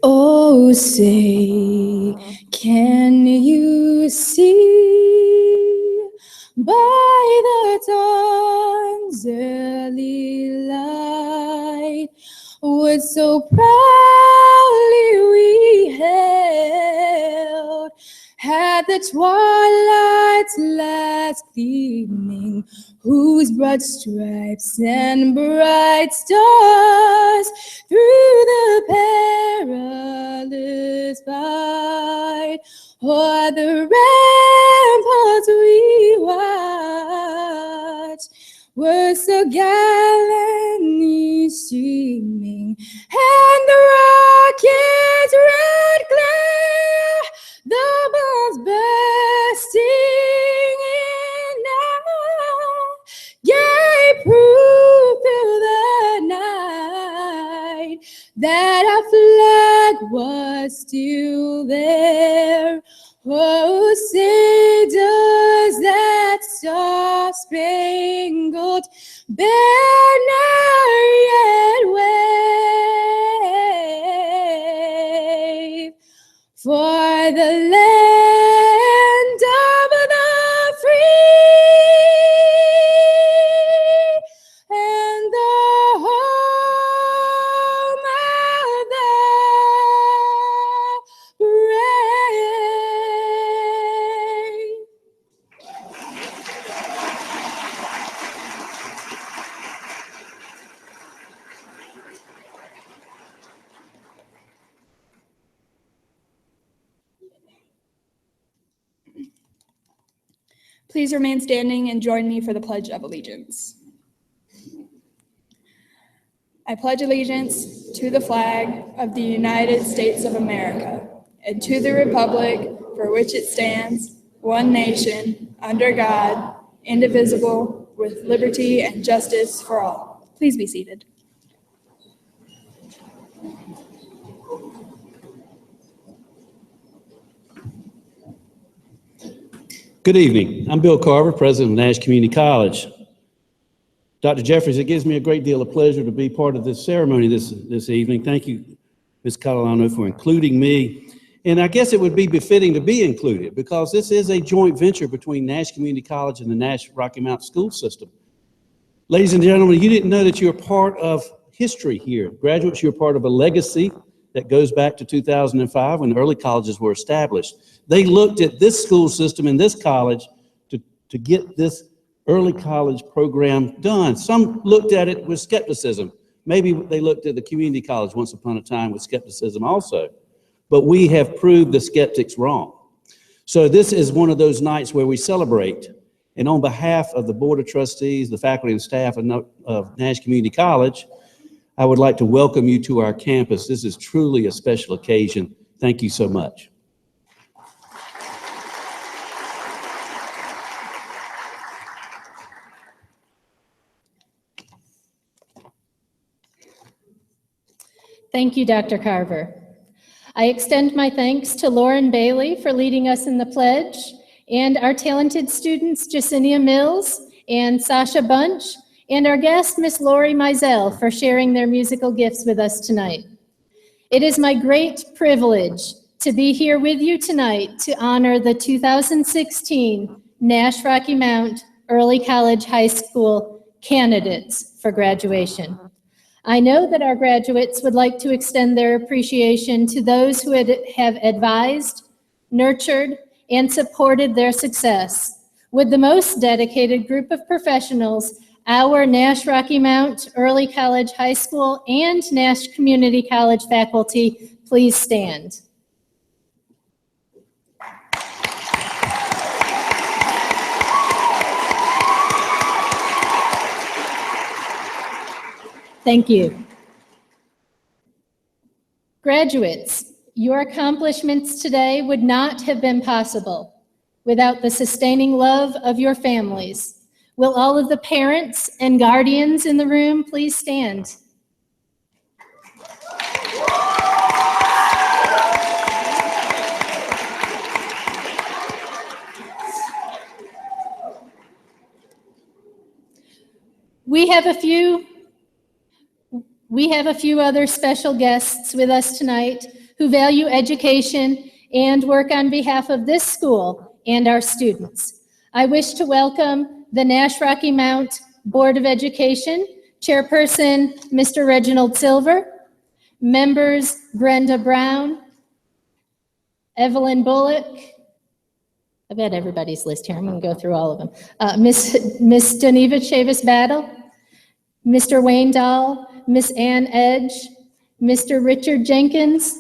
Oh, say, can you see by the dawn's early light what so proudly we held, had the twilight's last gleaming, whose broad stripes and bright stars through the perilous fight o'er the ramparts we watched were so gallantly streaming, and the rocket's red glare, the bombs that our flag was still there. Oh, say does that star-spangled banner yet wave for the land of the free and the home of the brave. Please remain standing and join me for the Pledge of Allegiance. I pledge allegiance to the flag of the United States of America and to the republic for which it stands, one nation, under God, indivisible, with liberty and justice for all. Please be seated. Good evening. I'm Bill Carver, president of Nash Community College. Dr. Jeffries, it gives me a great deal of pleasure to be part of this ceremony this evening. Thank you, Ms. Catalano, for including me. And I guess it would be befitting to be included because this is a joint venture between Nash Community College and the Nash-Rocky Mountain School System. Ladies and gentlemen, you didn't know that you're part of history here. Graduates, you're part of a legacy that goes back to 2005 when early colleges were established. They looked at this school system and this college to get this early college program done. Some looked at it with skepticism. Maybe they looked at the community college once upon a time with skepticism also. But we have proved the skeptics wrong. So this is one of those nights where we celebrate. And on behalf of the Board of Trustees, the faculty and staff of Nash Community College, I would like to welcome you to our campus. This is truly a special occasion. Thank you so much. Thank you, Dr. Carver. I extend my thanks to Lauren Bailey for leading us in the pledge, and our talented students, Jacinia Mills and Sasha Bunch, and our guest, Miss Lori Mizell, for sharing their musical gifts with us tonight. It is my great privilege to be here with you tonight to honor the 2016 Nash-Rocky Mount Early College High School candidates for graduation. I know that our graduates would like to extend their appreciation to those who have advised, nurtured, and supported their success. With the most dedicated group of professionals, our Nash-Rocky Mount Early College High School and Nash Community College faculty, please stand. Thank you. Graduates, your accomplishments today would not have been possible without the sustaining love of your families. Will all of the parents and guardians in the room please stand? We have a few other special guests with us tonight who value education and work on behalf of this school and our students. I wish to welcome the Nash-Rocky Mount Board of Education, Chairperson Mr. Reginald Silver, members Brenda Brown, Evelyn Bullock. I've got everybody's list here. I'm going to go through all of them. Miss Doneva Chavis Battle, Mr. Wayne Dahl, Miss Ann Edge, Mr. Richard Jenkins,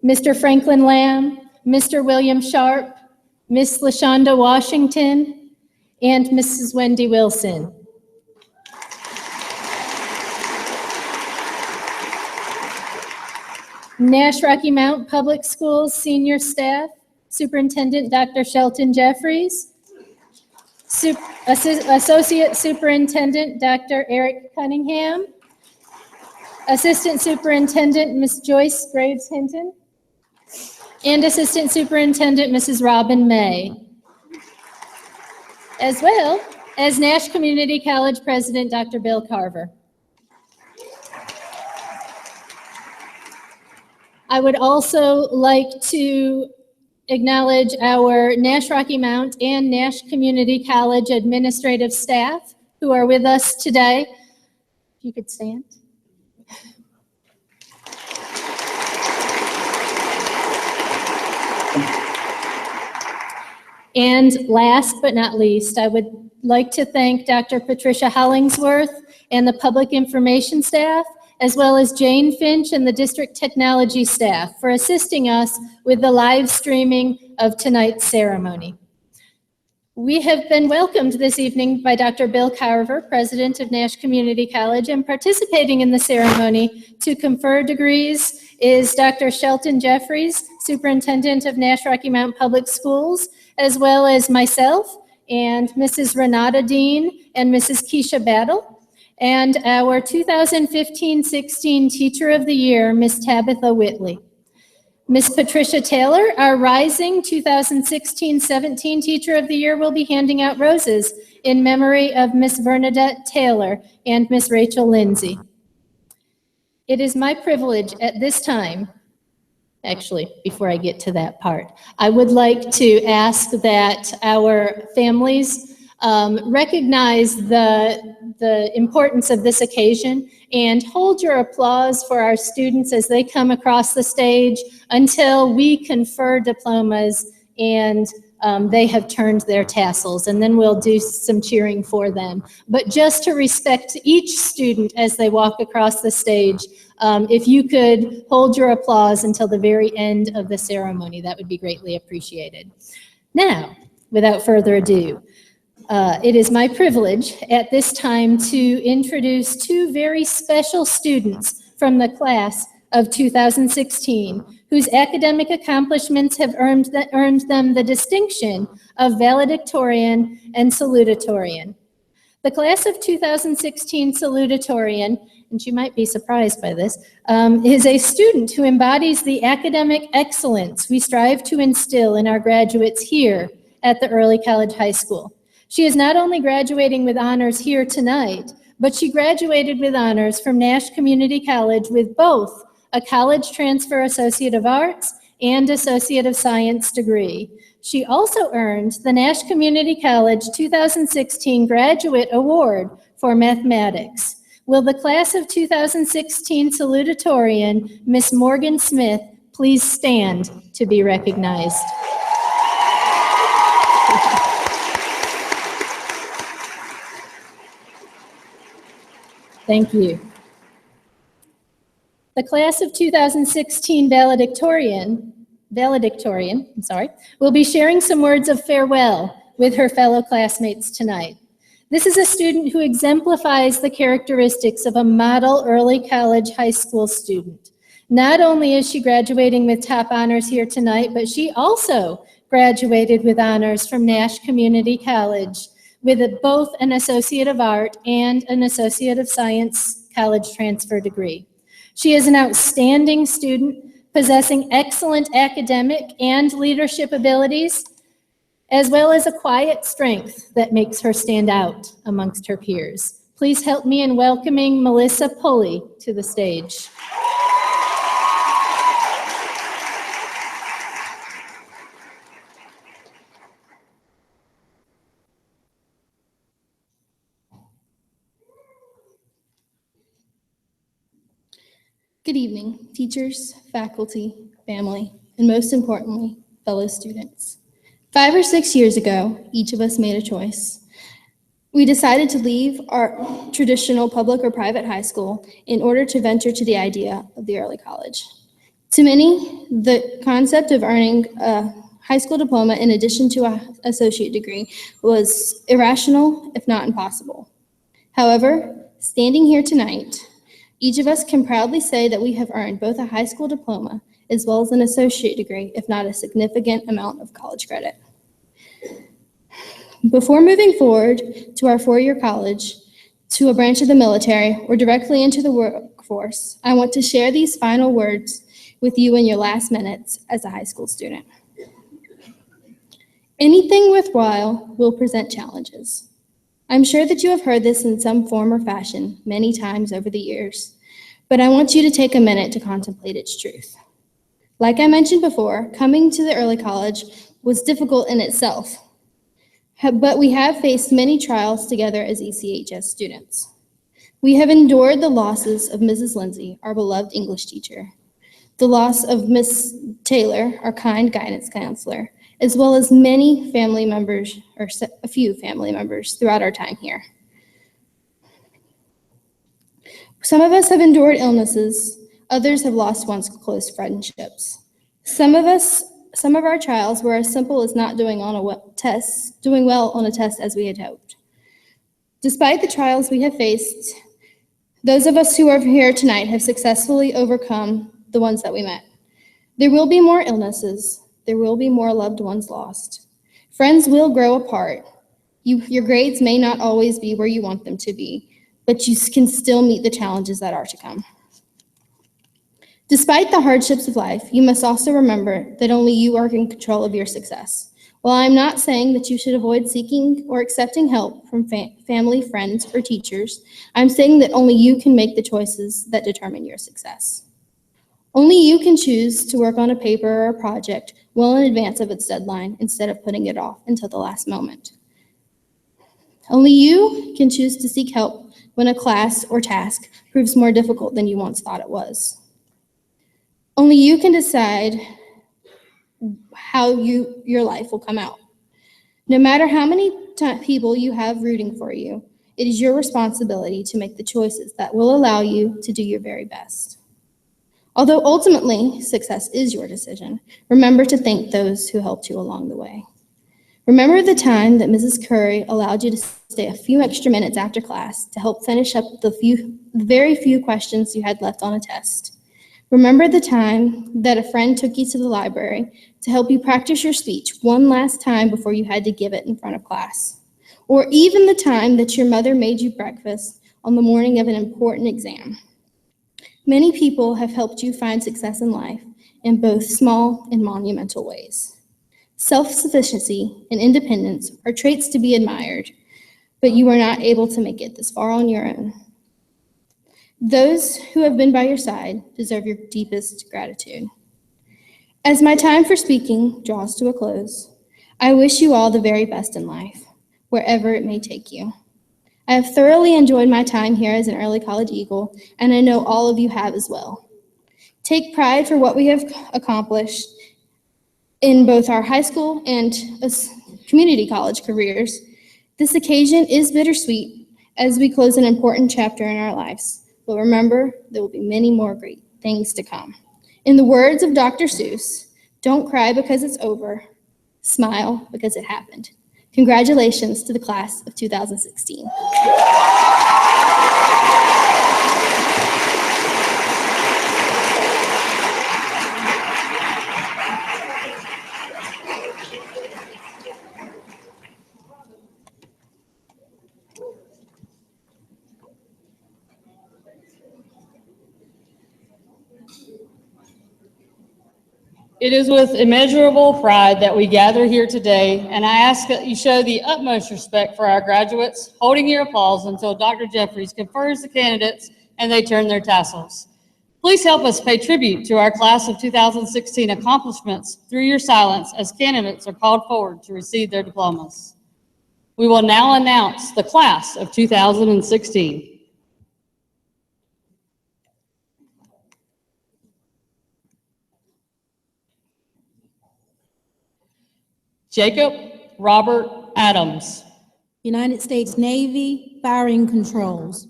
Mr. Franklin Lamb, Mr. William Sharp, Miss LaShonda Washington, and Mrs. Wendy Wilson. Nash-Rocky Mount Public Schools senior staff, Superintendent Dr. Shelton Jeffries, Associate Superintendent Dr. Eric Cunningham, Assistant Superintendent, Ms. Joyce Graves Hinton, and Assistant Superintendent, Mrs. Robin May, as well as Nash Community College President, Dr. Bill Carver. I would also like to acknowledge our Nash-Rocky Mount and Nash Community College administrative staff who are with us today. If you could stand. And last but not least, I would like to thank Dr. Patricia Hollingsworth and the public information staff, as well as Jane Finch and the district technology staff for assisting us with the live streaming of tonight's ceremony. We have been welcomed this evening by Dr. Bill Carver, president of Nash Community College, and participating in the ceremony to confer degrees is Dr. Shelton Jeffries, superintendent of Nash-Rocky Mount Public Schools, as well as myself and Mrs. Renata Dean and Mrs. Keisha Battle, and our 2015-16 Teacher of the Year, Ms. Tabitha Whitley. Ms. Patricia Taylor, our rising 2016-17 Teacher of the Year, will be handing out roses in memory of Ms. Bernadette Taylor and Ms. Rachel Lindsay. It is my privilege at this time, actually, before I get to that part, I would like to ask that our families recognize the importance of this occasion and hold your applause for our students as they come across the stage until we confer diplomas and they have turned their tassels, and then we'll do some cheering for them. But just to respect each student as they walk across the stage, if you could hold your applause until the very end of the ceremony, that would be greatly appreciated. Now, without further ado, it is my privilege at this time to introduce two very special students from the class of 2016, whose academic accomplishments have earned them the distinction of valedictorian and salutatorian. The class of 2016 salutatorian, and you might be surprised by this, is a student who embodies the academic excellence we strive to instill in our graduates here at the Early College High School. She is not only graduating with honors here tonight, but she graduated with honors from Nash Community College with both a College Transfer Associate of Arts and Associate of Science degree. She also earned the Nash Community College 2016 Graduate Award for Mathematics. Will the class of 2016 salutatorian, Miss Morgan Smith, please stand to be recognized? Thank you. The class of 2016 valedictorian, will be sharing some words of farewell with her fellow classmates tonight. This is a student who exemplifies the characteristics of a model early college high school student. Not only is she graduating with top honors here tonight, but she also graduated with honors from Nash Community College with both an Associate of Art and an Associate of Science college transfer degree. She is an outstanding student, possessing excellent academic and leadership abilities, as well as a quiet strength that makes her stand out amongst her peers. Please help me in welcoming Melissa Pulley to the stage. Good evening, teachers, faculty, family, and most importantly, fellow students. 5 or 6 years ago, each of us made a choice. We decided to leave our traditional public or private high school in order to venture to the idea of the early college. To many, the concept of earning a high school diploma in addition to an associate degree was irrational, if not impossible. However, standing here tonight, each of us can proudly say that we have earned both a high school diploma as well as an associate degree, if not a significant amount of college credit. Before moving forward to our four-year college, to a branch of the military, or directly into the workforce, I want to share these final words with you in your last minutes as a high school student. Anything worthwhile will present challenges. I'm sure that you have heard this in some form or fashion many times over the years, but I want you to take a minute to contemplate its truth. Like I mentioned before, coming to the early college was difficult in itself, but we have faced many trials together as ECHS students. We have endured the losses of Mrs. Lindsay, our beloved English teacher, the loss of Miss Taylor, our kind guidance counselor, as well as many family members, or a few family members throughout our time here. Some of us have endured illnesses, others have lost once close friendships. Some of our trials were as simple as not doing well on a test as we had hoped. Despite the trials we have faced, those of us who are here tonight have successfully overcome the ones that we met. There will be more illnesses. There will be more loved ones lost. Friends will grow apart. Your grades may not always be where you want them to be, but you can still meet the challenges that are to come. Despite the hardships of life, you must also remember that only you are in control of your success. While I'm not saying that you should avoid seeking or accepting help from family, friends, or teachers, I'm saying that only you can make the choices that determine your success. Only you can choose to work on a paper or a project well in advance of its deadline instead of putting it off until the last moment. Only you can choose to seek help when a class or task proves more difficult than you once thought it was. Only you can decide how your life will come out. No matter how many people you have rooting for you, it is your responsibility to make the choices that will allow you to do your very best. Although ultimately success is your decision, remember to thank those who helped you along the way. Remember the time that Mrs. Curry allowed you to stay a few extra minutes after class to help finish up the very few questions you had left on a test. Remember the time that a friend took you to the library to help you practice your speech one last time before you had to give it in front of class. Or even the time that your mother made you breakfast on the morning of an important exam. Many people have helped you find success in life in both small and monumental ways. Self-sufficiency and independence are traits to be admired, but you are not able to make it this far on your own. Those who have been by your side deserve your deepest gratitude. As my time for speaking draws to a close, I wish you all the very best in life, wherever it may take you. I have thoroughly enjoyed my time here as an early college Eagle, and I know all of you have as well. Take pride for what we have accomplished in both our high school and community college careers. This occasion is bittersweet as we close an important chapter in our lives, but remember, there will be many more great things to come. In the words of Dr. Seuss, don't cry because it's over, smile because it happened. Congratulations to the class of 2016. It is with immeasurable pride that we gather here today, and I ask that you show the utmost respect for our graduates, holding your applause until Dr. Jeffries confers the candidates and they turn their tassels. Please help us pay tribute to our class of 2016 accomplishments through your silence as candidates are called forward to receive their diplomas. We will now announce the class of 2016. Jacob Robert Adams. United States Navy Firing Controls.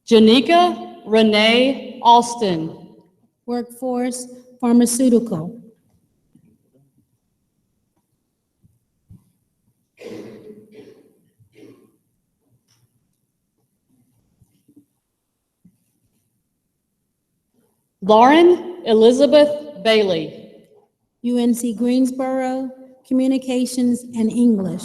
Janika Renee Alston. Workforce Pharmaceutical. Lauren Elizabeth Bailey. UNC Greensboro, Communications and English.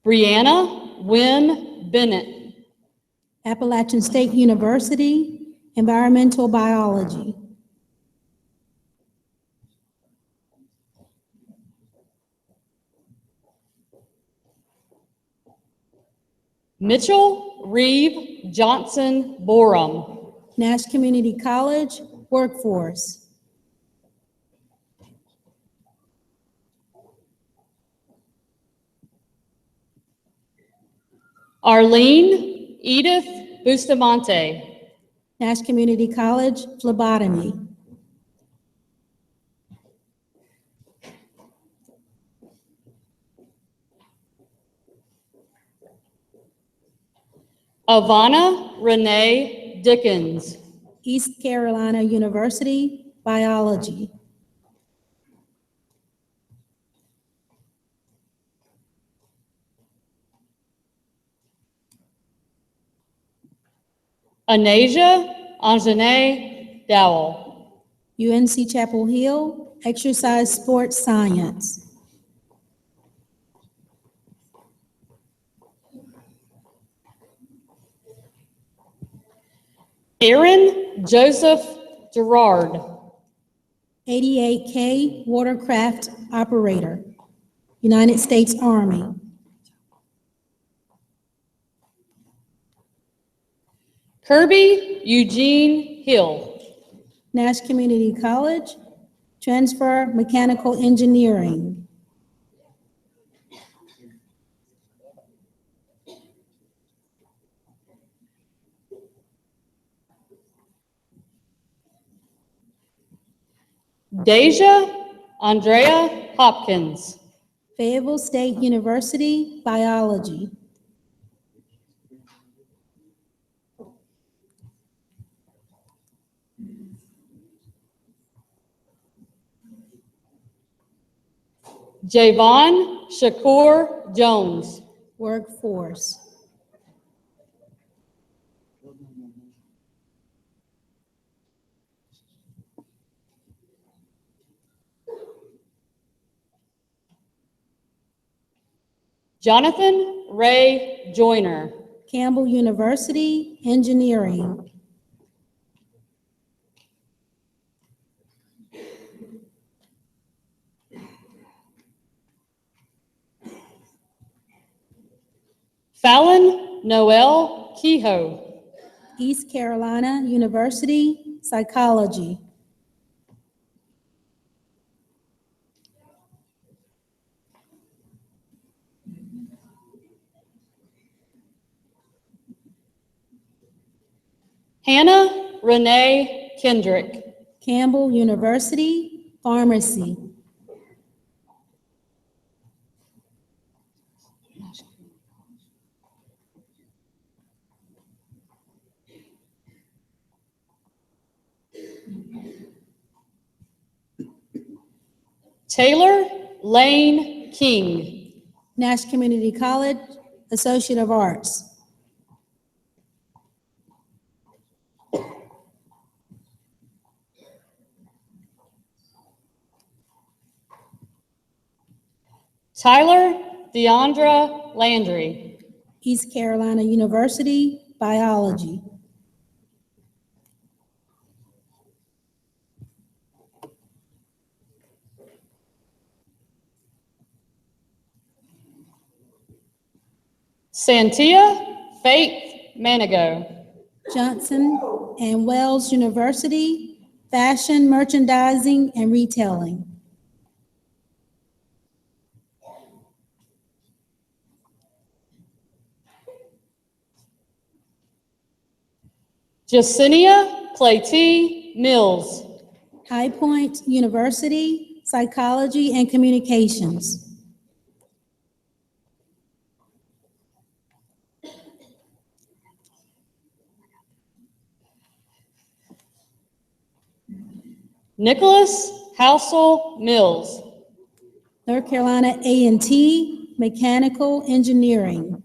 Brianna Wynn Bennett. Appalachian State University, Environmental Biology. Mitchell Reeve Johnson Borum. Nash Community College, Workforce. Arlene Edith Bustamante. Nash Community College, Phlebotomy. Ivana Renee Dickens. East Carolina University, Biology. Anasia Anjane Dowell. UNC Chapel Hill, Exercise Sports Science. Aaron Joseph Gerard. 88K Watercraft Operator, United States Army. Kirby Eugene Hill. Nash Community College, Transfer Mechanical Engineering. Deja Andrea Hopkins. Fayetteville State University, Biology. Javon Shakur Jones. Workforce. Jonathan Ray Joyner. Campbell University, Engineering. Fallon Noel Kehoe. East Carolina University, Psychology. Hannah Renee Kendrick. Campbell University, Pharmacy. Taylor Lane King. Nash Community College, Associate of Arts. Tyler Deandra Landry. East Carolina University, Biology. Santia Faith Manigo. Johnson and Wells University, Fashion, Merchandising, and Retailing. Jacinia Claytee Mills. High Point University, Psychology and Communications. Nicholas Housel Mills. North Carolina A&T, Mechanical Engineering.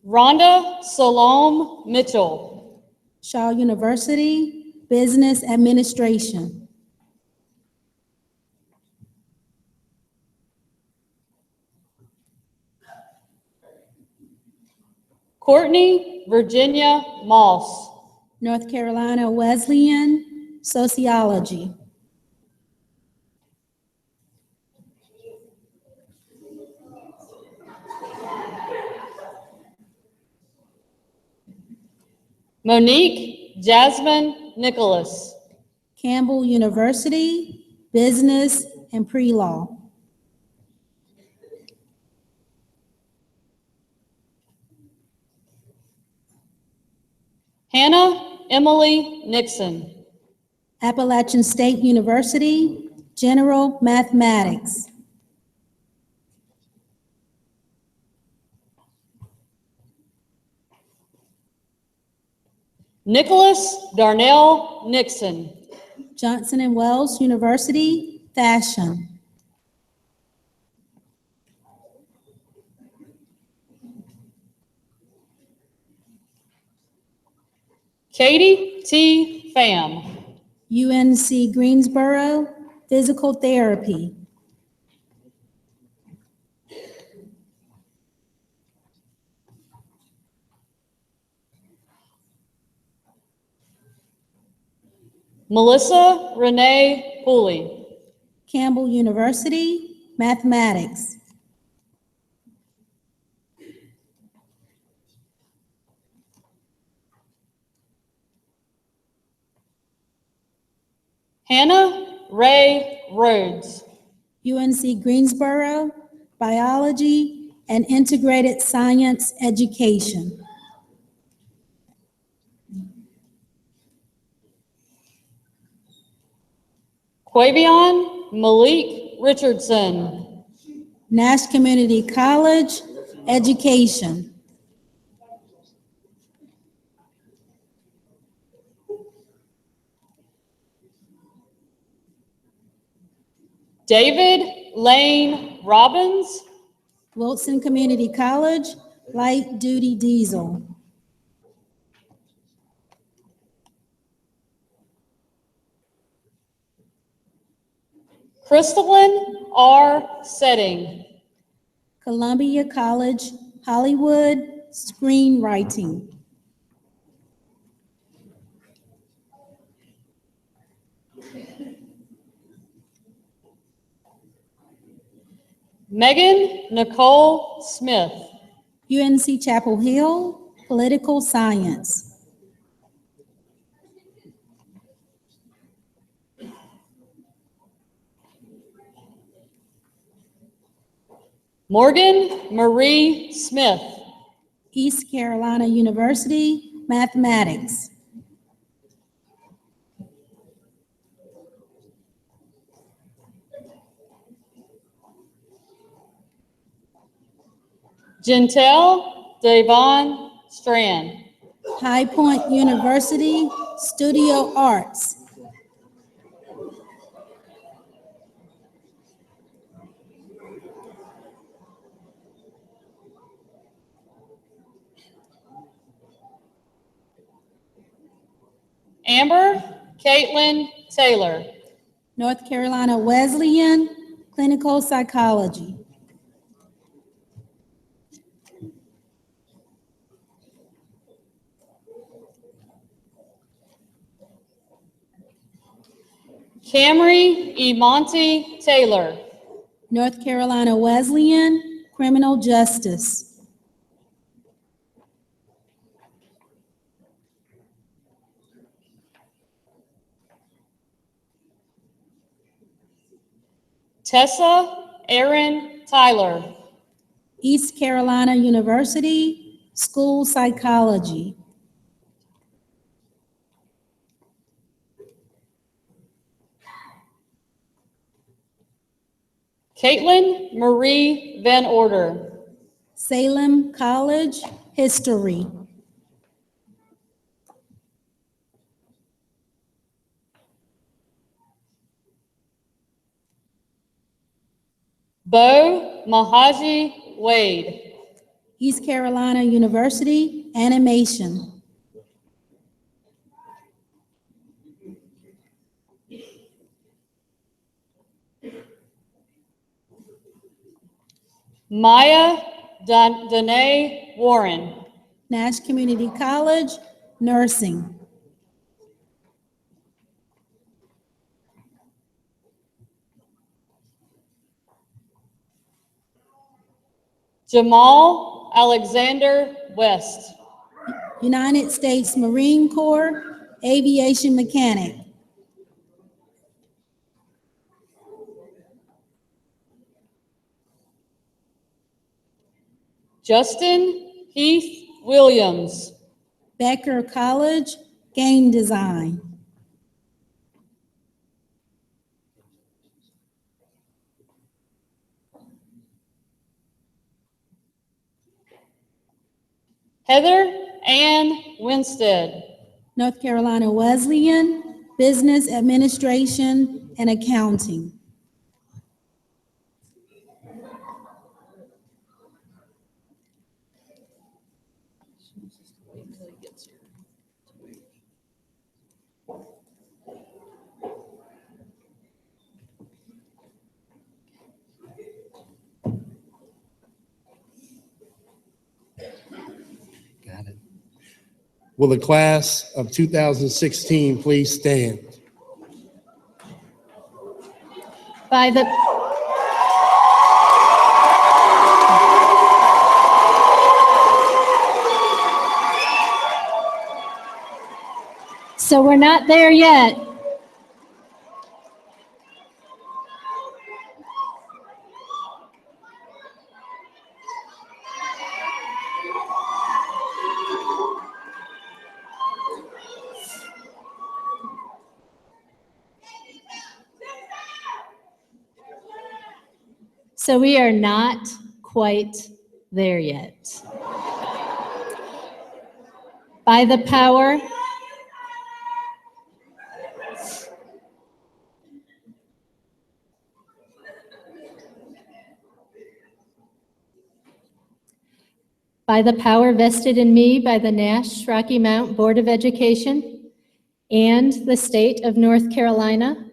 Rhonda Salome Mitchell. Shaw University, Business Administration. Courtney Virginia Moss. North Carolina Wesleyan, Sociology. Monique Jasmine Nicholas. Campbell University, Business and Pre-Law. Hannah Emily Nixon. Appalachian State University, General Mathematics. Nicholas Darnell Nixon. Johnson and Wales University, Fashion. Katie T. Pham. UNC Greensboro, Physical Therapy. Melissa Renee Pooley. Campbell University, Mathematics. Hannah Ray Rhodes. UNC Greensboro, Biology and Integrated Science Education. Quavion Malik Richardson. Nash Community College, Education. David Lane Robbins. Wilson Community College, Light Duty Diesel. Crystalline R. Setting. Columbia College, Hollywood, Screenwriting. Megan Nicole Smith. UNC Chapel Hill, Political Science. Morgan Marie Smith. East Carolina University, Mathematics. Gentel Devon Strand. High Point University, Studio Arts. Amber Caitlin Taylor. North Carolina Wesleyan, Clinical Psychology. Camry E. Monty Taylor. North Carolina Wesleyan, Criminal Justice. Tessa Erin Tyler. East Carolina University, School Psychology. Caitlin Marie Van Order. Salem College, History. Bo Mahaji Wade. East Carolina University, animation. Maya Danae Warren. Nash Community College, nursing. Jamal Alexander West. United States Marine Corps, aviation mechanic. Justin Heath Williams. Becker College, game design. Heather Ann Winstead. North Carolina Wesleyan, business administration and accounting. Got it. Will the class of 2016 please stand? By the So we're not there yet. So we are not quite there yet. By the power vested in me by the Nash-Rocky Mount Board of Education and the state of North Carolina,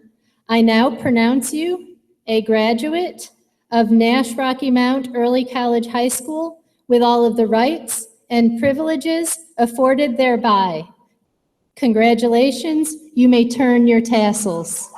I now pronounce you a graduate of Nash-Rocky Mount Early College High School with all of the rights and privileges afforded thereby. Congratulations, you may turn your tassels.